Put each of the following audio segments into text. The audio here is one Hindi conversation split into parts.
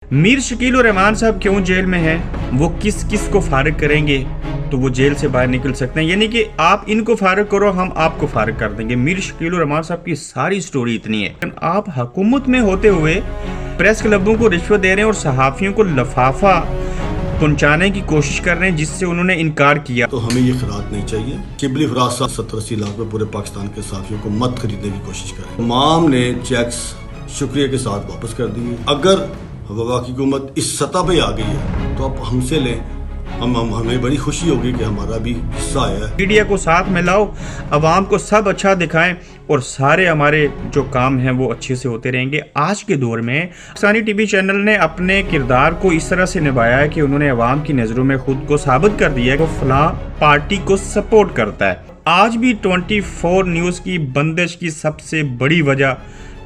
मीर शकील और रहमान साहब क्यों जेल में हैं, वो किस किस को फारिग करेंगे तो वो जेल से बाहर निकल सकते हैं। यानी कि आप इनको फारिग करो, हम आपको फारिग कर देंगे। मीर शकील और रहमान साहब की सारी स्टोरी इतनी है। आप हुकूमत में होते हुए प्रेस क्लबों को रिश्वत दे रहे हैं और सहाफ़ियों को लफाफा पहुंचाने की कोशिश कर रहे हैं, जिससे उन्होंने इनकार किया। तो हमें ये खिरात नहीं चाहिए। किबली फराज 70-80 लाख में पूरे पाकिस्तान के सहाफ़ियों को मत खरीदने की कोशिश करें। तमाम ने चेक्स शुक्रिया के साथ वापस कर दिए। अगर वफाक की हुकूमत इस सतह पे आ गई है तो आप हमसे लें, हमें बड़ी खुशी होगी कि हमारा भी हिस्सा आया है। मीडिया को साथ में लाओ, अवाम को सब अच्छा दिखाएं और सारे हमारे जो काम हैं वो अच्छे से होते रहेंगे। आज के दौर में पाकिस्तानी टीवी चैनल ने अपने किरदार को इस तरह से निभाया है कि उन्होंने अवाम की नज़रों में खुद को साबित कर दिया है कि वो फलां पार्टी को सपोर्ट करता है। आज भी 24 न्यूज़ की बंदिश की सबसे बड़ी वजह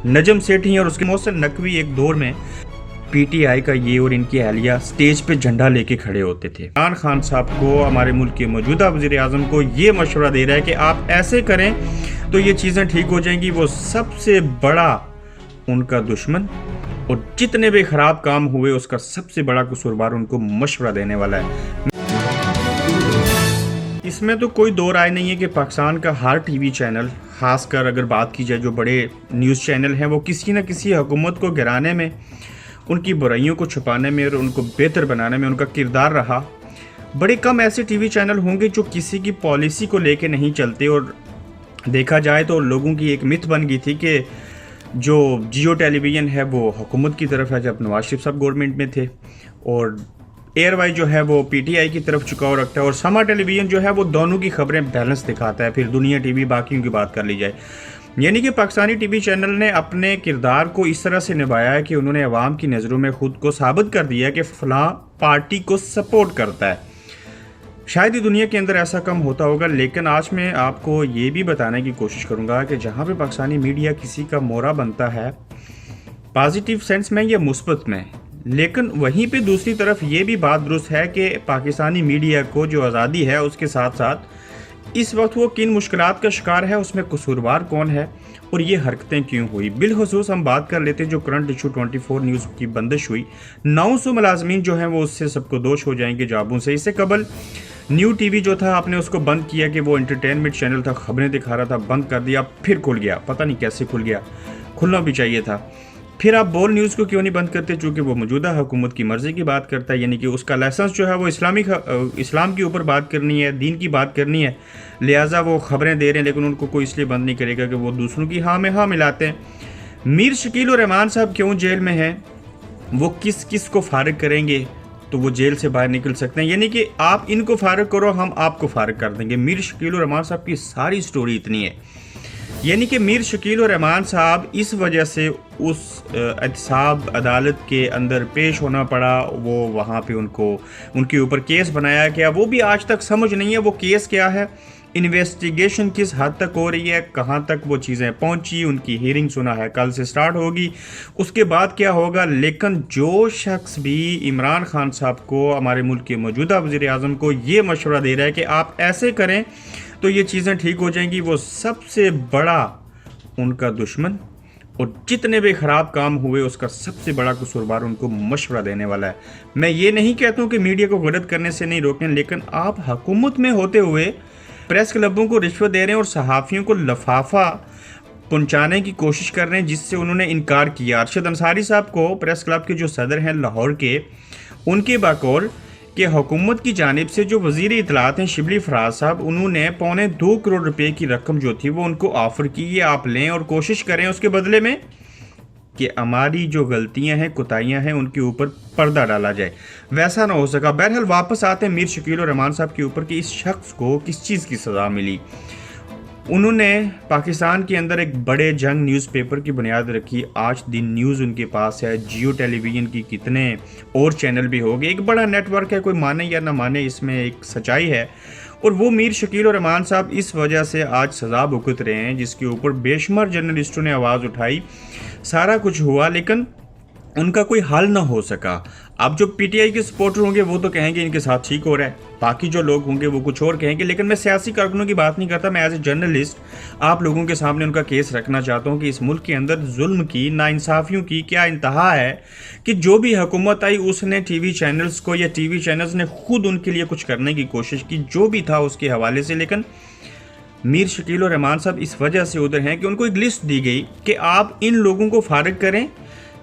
नजम सेठी और उसके मोहसिन नकवी एक दौर में पीटीआई का ये और इनकी अहलिया स्टेज पे झंडा लेके खड़े होते थे। इमरान खान साहब को, हमारे मुल्क के मौजूदा वज़ीर आज़म को ये मशवरा दे रहा है कि आप ऐसे करें तो ये चीज़ें ठीक हो जाएंगी। वो सबसे बड़ा उनका दुश्मन और जितने भी ख़राब काम हुए उसका सबसे बड़ा कसूरवार उनको मशवरा देने वाला है। इसमें तो कोई दो राय नहीं है कि पाकिस्तान का हर टीवी चैनल, ख़ासकर अगर बात की जाए जो बड़े न्यूज़ चैनल हैं, वो किसी न किसी हुकूमत को गिराने में, उनकी बुराइयों को छुपाने में और उनको बेहतर बनाने में उनका किरदार रहा। बड़े कम ऐसे टीवी चैनल होंगे जो किसी की पॉलिसी को लेके नहीं चलते। और देखा जाए तो लोगों की एक मिथ बन गई थी कि जो जियो टेलीविज़न है वो हुकूमत की तरफ है जब नवाज शरीफ साहब गवर्नमेंट में थे, और एयरवाई जो है वो पीटीआई की तरफ झुकाव रखता है, और समा टेलीविज़न जो है वो दोनों की खबरें बैलेंस दिखाता है। फिर दुनिया टीवी, बाकियों की बात कर ली जाए। यानी कि पाकिस्तानी टीवी चैनल ने अपने किरदार को इस तरह से निभाया है कि उन्होंने अवाम की नज़रों में खुद को साबित कर दिया है कि फ़लाँ पार्टी को सपोर्ट करता है। शायद ही दुनिया के अंदर ऐसा कम होता होगा, लेकिन आज मैं आपको ये भी बताने की कोशिश करूँगा कि जहाँ पे पाकिस्तानी मीडिया किसी का मोहरा बनता है, पॉजिटिव सेंस में या मुस्बत में, लेकिन वहीं पे दूसरी तरफ ये भी बात दुरुस्त है कि पाकिस्तानी मीडिया को जो आज़ादी है उसके साथ साथ इस वक्त वो किन मुश्किलात का शिकार है, उसमें कसूरवार कौन है और ये हरकतें क्यों हुई। बिलखसूस हम बात कर लेते हैं जो करंट इशू 24 न्यूज़ की बंदिश हुई। 900 मुलाजमीन जो हैं वो उससे सबको दोष हो जाएंगे जॉबों से। इससे कबल न्यू टीवी जो था आपने उसको बंद किया कि वो एंटरटेनमेंट चैनल था, खबरें दिखा रहा था, बंद कर दिया, फिर खुल गया, पता नहीं कैसे खुल गया, खुलना भी चाहिए था। फिर आप बोल न्यूज़ को क्यों नहीं बंद करते, चूँकि वो मौजूदा हुकूमत की मर्ज़ी की बात करता है। यानी कि उसका लाइसेंस जो है वो इस्लाम के ऊपर बात करनी है, दीन की बात करनी है, लिहाजा वो ख़बरें दे रहे हैं, लेकिन उनको कोई इसलिए बंद नहीं करेगा कि वो दूसरों की हाँ में हाँ मिलाते हैं। मीर शकील और रहमान साहब क्यों जेल में हैं, वो किस किस को फारिग करेंगे तो वो जेल से बाहर निकल सकते हैं। यानी कि आप इनको फारिग करो, हम आपको फारिग कर देंगे। मीर शकील और रहमान साहब की सारी स्टोरी इतनी है। यानी कि मीर शकील और रहमान साहब इस वजह से उस एहतसाब अदालत के अंदर पेश होना पड़ा, वो वहाँ पे उनके ऊपर केस बनाया गया। वो भी आज तक समझ नहीं है वो केस क्या है, इन्वेस्टिगेशन किस हद तक हो रही है, कहाँ तक वो चीज़ें पहुँची। उनकी हियरिंग सुना है कल से स्टार्ट होगी, उसके बाद क्या होगा। लेकिन जो शख्स भी इमरान खान साहब को, हमारे मुल्क के मौजूदा वज़ीर आज़म को ये मशवरा दे रहा है कि आप ऐसे करें तो ये चीज़ें ठीक हो जाएंगी, वो सबसे बड़ा उनका दुश्मन और जितने भी ख़राब काम हुए उसका सबसे बड़ा कसूरवार उनको मशवरा देने वाला है। मैं ये नहीं कहता हूँ कि मीडिया को गलत करने से नहीं रोकें, लेकिन आप हुकूमत में होते हुए प्रेस क्लबों को रिश्वत दे रहे हैं और सहाफ़ियों को लफाफा पहुंचाने की कोशिश कर रहे हैं, जिससे उन्होंने इनकार किया। अरशद अंसारी साहब को, प्रेस क्लब के जो सदर हैं लाहौर के, उनके बकौल कि हुकूमत की जानिब से जो वज़ीर इत्तलात हैं शिबली फराज साहब, उन्होंने 2.25 करोड़ रुपए की रकम जो थी वो उनको ऑफ़र की, ये आप लें और कोशिश करें उसके बदले में कि हमारी जो गलतियां हैं, कोताहियां हैं, उनके ऊपर पर्दा डाला जाए। वैसा ना हो सका। बहरहाल वापस आते हैं मीर शकील और रहमान साहब के ऊपर कि इस शख्स को किस चीज़ की सज़ा मिली। उन्होंने पाकिस्तान के अंदर एक बड़े जंग न्यूज़पेपर की बुनियाद रखी। आज दिन न्यूज़ उनके पास है, जियो टेलीविज़न की कितने और चैनल भी हो गए, एक बड़ा नेटवर्क है, कोई माने या ना माने इसमें एक सच्चाई है। और वो मीर शकील और रहमान साहब इस वजह से आज सज़ा भुगत रहे हैं, जिसके ऊपर बेशुमार जर्नलिस्टों ने आवाज़ उठाई, सारा कुछ हुआ, लेकिन उनका कोई हल ना हो सका। अब जो पीटीआई के सपोर्टर होंगे वो तो कहेंगे इनके साथ ठीक हो रहा है, बाकी जो लोग होंगे वो कुछ और कहेंगे। लेकिन मैं सियासी कारकुनों की बात नहीं करता, मैं एज ए जर्नलिस्ट आप लोगों के सामने उनका केस रखना चाहता हूँ कि इस मुल्क के अंदर जुल्म की, नाइंसाफ़ियों की क्या इंतहा है कि जो भी हुकूमत आई उसने टीवी चैनल्स को, या टीवी चैनल्स ने खुद उनके लिए कुछ करने की कोशिश की जो भी था उसके हवाले से। लेकिन मीर शकील और रहमान साहब इस वजह से उधर हैं कि उनको एक लिस्ट दी गई कि आप इन लोगों को फारिग करें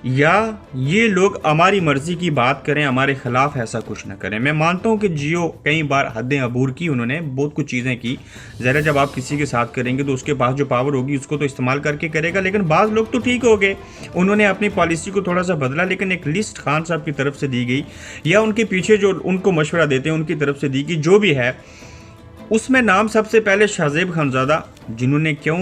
या ये लोग हमारी मर्जी की बात करें, हमारे खिलाफ ऐसा कुछ ना करें। मैं मानता हूं कि जियो कई बार हदें अबूर की, उन्होंने बहुत कुछ चीज़ें की। ज़रा जब आप किसी के साथ करेंगे तो उसके पास जो पावर होगी उसको तो इस्तेमाल करके करेगा। लेकिन बाज़ लोग तो ठीक हो गए, उन्होंने अपनी पॉलिसी को थोड़ा सा बदला। लेकिन एक लिस्ट खान साहब की तरफ से दी गई या उनके पीछे जो उनको मशवरा देते हैं उनकी तरफ से दी गई, जो भी है उसमें नाम सबसे पहले शाहजेब खानज़ादा, जिन्होंने क्यों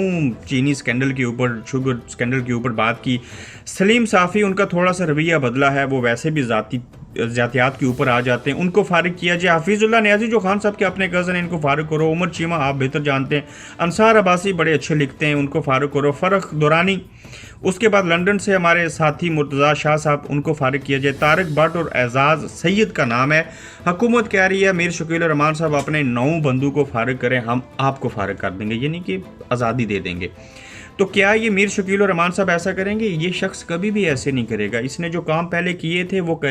चीनी स्कैंडल के ऊपर, शुगर स्कैंडल के ऊपर बात की। सलीम साफ़ी, उनका थोड़ा सा रवैया बदला है, वो वैसे भी ज़ातियात के ऊपर आ जाते हैं, उनको फारिग किया जाए। हफीज़ुल्लाह नियाज़ी जो खान साहब के अपने कज़न हैं, इनको फारिग करो। उमर चीमा आप बेहतर जानते हैं। अंसार अब्बासी बड़े अच्छे लिखते हैं, उनको फारिग करो। फ़रख दुरानी, उसके बाद लंदन से हमारे साथी मुर्तज़ा शाह साहब, उनको फारिग किया जाए। तारिक भट्ट और एजाज़ सैयद का नाम है। हुकूमत कह रही है मीर शकील और रहमान साहब अपने 9 बंदू को फारिग करें, हम आपको फारिग कर देंगे, यानी कि आज़ादी दे देंगे। तो क्या ये मीर शकील और रहमान साहब ऐसा करेंगे? ये शख्स कभी भी ऐसे नहीं करेगा। इसने जो काम पहले किए थे वो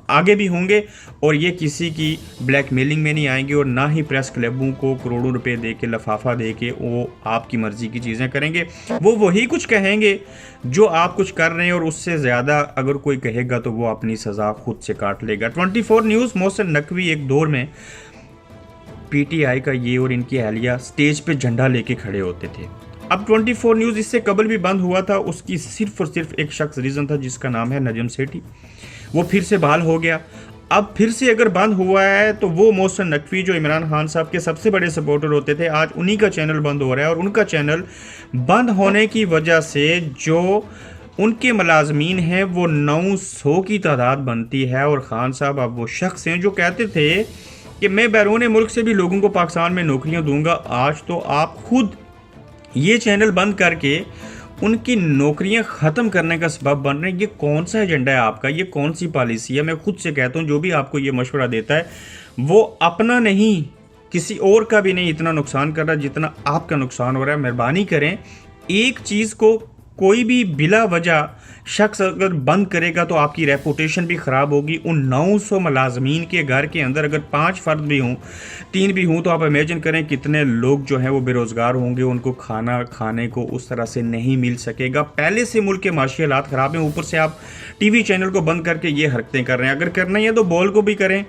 आगे भी होंगे, और ये किसी की ब्लैकमेलिंग में नहीं आएंगे, और ना ही प्रेस क्लबों को करोड़ों रुपए दे के, लफाफा दे के वो आपकी मर्जी की चीज़ें करेंगे। वो वही कुछ कहेंगे जो आप कुछ कर रहे हैं, और उससे ज़्यादा अगर कोई कहेगा तो वो अपनी सज़ा खुद से काट लेगा। 24 न्यूज़, मोहसिन नकवी एक दौर में पीटीआई का ये और इनकी अहलिया स्टेज पे झंडा लेके खड़े होते थे। अब 24 न्यूज़ इससे कबल भी बंद हुआ था, उसकी सिर्फ और सिर्फ एक शख्स रीज़न था जिसका नाम है नजम सेठी। वो फिर से बहाल हो गया। अब फिर से अगर बंद हुआ है तो वो मोहसिन नकवी जो इमरान खान साहब के सबसे बड़े सपोर्टर होते थे, आज उन्हीं का चैनल बंद हो रहा है। और उनका चैनल बंद होने की वजह से जो उनके मुलाजमीन हैं वो 900 की तादाद बनती है। और खान साहब अब वो शख्स हैं जो कहते थे कि मैं बैरून मुल्क से भी लोगों को पाकिस्तान में नौकरियां दूंगा। आज तो आप खुद ये चैनल बंद करके उनकी नौकरियां ख़त्म करने का सबब बन रहे हैं। ये कौन सा एजेंडा है आपका? ये कौन सी पॉलिसी है? मैं खुद से कहता हूँ जो भी आपको ये मशवरा देता है वो अपना नहीं, किसी और का भी नहीं इतना नुकसान कर रहा जितना आपका नुकसान हो रहा है। मेहरबानी करें, एक चीज़ को कोई भी बिला वजह शख्स अगर बंद करेगा तो आपकी रेपुटेशन भी ख़राब होगी। उन 900 मुलाजमीन के घर के अंदर अगर 5 फ़र्द भी हों, 3 भी हों, तो आप इमेजिन करें कितने लोग जो हैं वो बेरोज़गार होंगे, उनको खाना खाने को उस तरह से नहीं मिल सकेगा। पहले से मुल्क के माशी हालात ख़राब हैं, ऊपर से आप टीवी चैनल को बंद करके ये हरकतें कर रहे हैं। अगर करना ही है तो बोल को भी करें,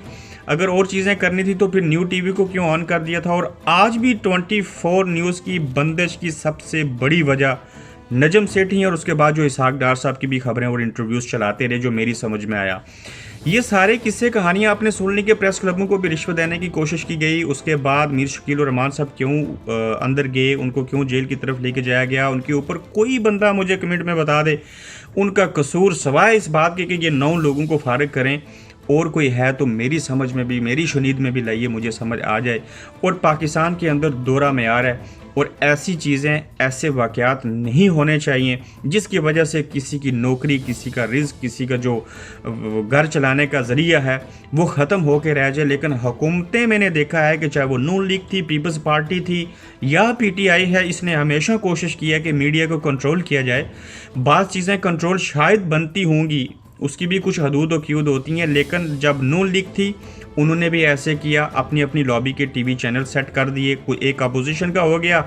अगर और चीज़ें करनी थी तो फिर न्यू टीवी को क्यों ऑन कर दिया था। और आज भी 24 न्यूज़ की बंदिश की सबसे बड़ी वजह नजम सेठी हैं, और उसके बाद जो इसहाक डार साहब की भी खबरें और इंटरव्यूज़ चलाते रहे जो मेरी समझ में आया। ये सारे किस्से कहानियाँ आपने सुन ली कि प्रेस क्लबों को भी रिश्वत देने की कोशिश की गई। उसके बाद मीर शकील और रहमान साहब क्यों अंदर गए, उनको क्यों जेल की तरफ लेके जाया गया, उनके ऊपर कोई बंदा मुझे कमेंट में बता दे उनका कसूर सिवाय इस बात के कि ये 9 लोगों को फारिग करें, और कोई है तो मेरी समझ में भी, मेरी शुनीद में भी लाइए, मुझे समझ आ जाए। और पाकिस्तान के अंदर दौरा मेयार है, और ऐसी चीज़ें, ऐसे वाक़यात नहीं होने चाहिए जिसकी वजह से किसी की नौकरी, किसी का रिज़्क, किसी का जो घर चलाने का ज़रिया है वो ख़त्म हो के रह जाए। लेकिन हुकूमतें मैंने देखा है कि चाहे वो नून लीग थी, पीपल्स पार्टी थी या पीटीआई है, इसने हमेशा कोशिश किया कि मीडिया को कंट्रोल किया जाए। बाज़ चीज़ें कंट्रोल शायद बनती होंगी, उसकी भी कुछ हदूद और क़यूद होती हैं, लेकिन जब नून लीग थी उन्होंने भी ऐसे किया, अपनी अपनी लॉबी के टीवी चैनल सेट कर दिए, कोई एक अपोजिशन का हो गया,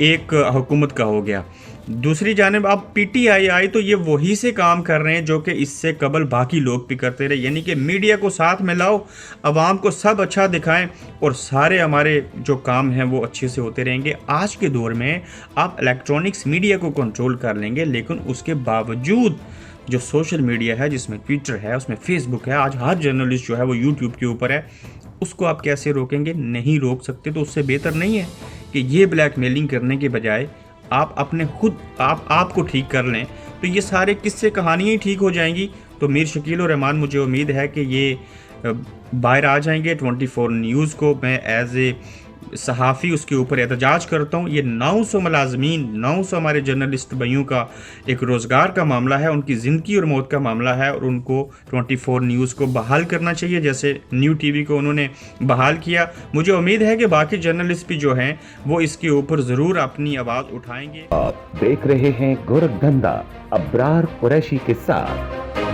एक हुकूमत का हो गया। दूसरी जानिब अब पीटीआई आई तो ये वही से काम कर रहे हैं जो कि इससे कबल बाकी लोग भी करते रहे, यानी कि मीडिया को साथ में लाओ, आवाम को सब अच्छा दिखाएं, और सारे हमारे जो काम हैं वो अच्छे से होते रहेंगे। आज के दौर में आप इलेक्ट्रॉनिक्स मीडिया को कंट्रोल कर लेंगे, लेकिन उसके बावजूद जो सोशल मीडिया है, जिसमें ट्विटर है, उसमें फेसबुक है, आज हर जर्नलिस्ट जो है वो यूट्यूब के ऊपर है, उसको आप कैसे रोकेंगे? नहीं रोक सकते। तो उससे बेहतर नहीं है कि ये ब्लैकमेलिंग करने के बजाय आप अपने खुद आपको ठीक कर लें, तो ये सारे किस्से कहानियाँ ही ठीक हो जाएंगी। तो मीर शकील और रहमान, मुझे उम्मीद है कि ये बाहर आ जाएंगे। 24 न्यूज़ को मैं एज ए सहाफ़ी उसके ऊपर एहतजाज करता हूँ। ये 900 मुलाजमीन, 900 हमारे जर्नलिस्ट भाइयों का एक रोज़गार का मामला है, उनकी ज़िंदगी और मौत का मामला है, और उनको 24 न्यूज़ को बहाल करना चाहिए जैसे न्यू टीवी को उन्होंने बहाल किया। मुझे उम्मीद है कि बाकी जर्नलिस्ट भी जो हैं वो इसके ऊपर ज़रूर अपनी आवाज़ उठाएंगे। आप देख रहे हैं गोरखधंधा अब्रार कुरैशी के साथ।